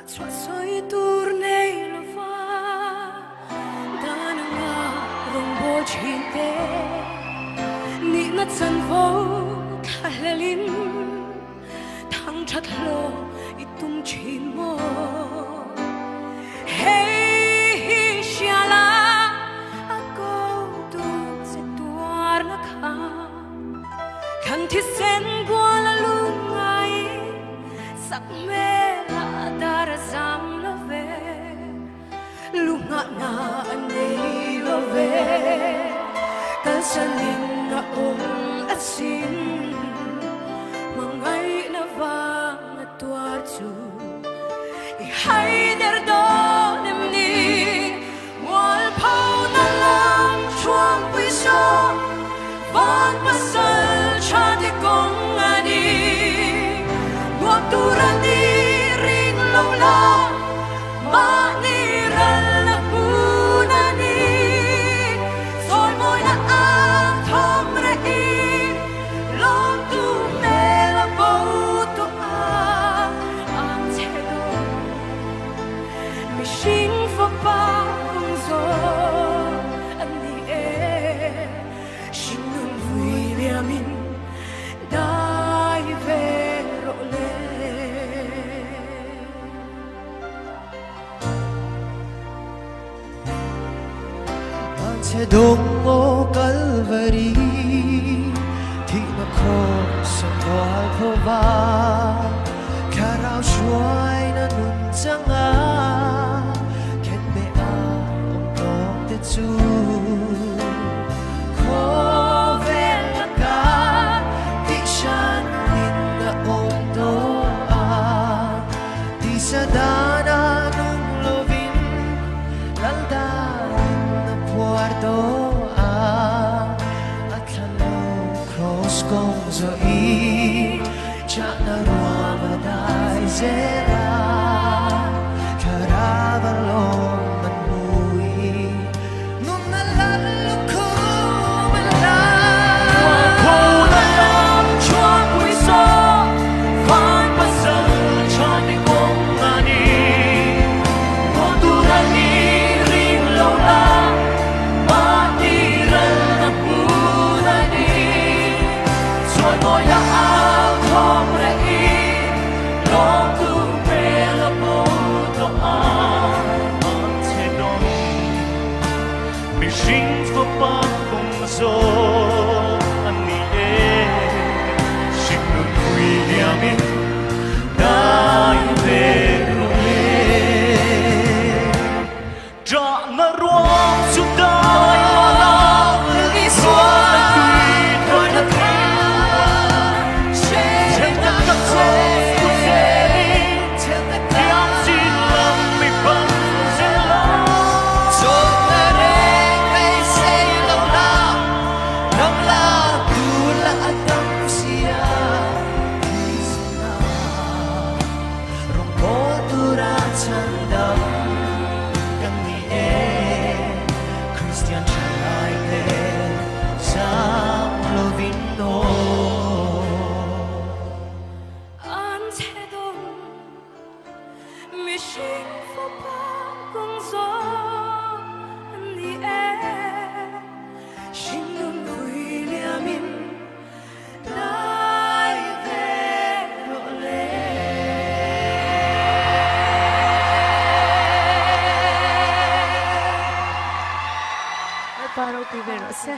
Xóa xói tour này là va đã nang a rong bo chin te ni na chan vo thalelin thang that lo itum chin mo hey shala a go tu se tuar na kha kan thi sen bua la lungai sak me dar zam lo ve lunga na anei lo ve kal sanin na asin mangai na vang na tuar chu I hai der do nem ni wal phau na lam chuang pi so van pasal cha de kong ani wa turani lâu la ma ni ral la puna ni soi môi na a thom re i long tu me la bo to a am che do mi shin fo pa kung zo an ni e shin nun vui lia min dai ve ro le Che dong o Calvary thì mà khóc sông đói phô ba cả rau chuối na nun chẳng à khen bề à ông tông tết chu khó về là cả tí chan nhìn na ông tô à tí sa đa na nung lovin lalda Puerto at lalo cross kong zo I Chak na ruama dai zera Karabalong manui Nung nalalo ko mala Wako na lang chuang ui so Fan pasal chani kong ani Konturani ring lâu la Tôi đã áo không để ý lo tu về là bố tôi ăn thế đó mình sinh cho ba không zo anh đi xin đừng quỳ nhà mình đã về rồi trả na ruộng chúng ta đi xuống Paro ti vero se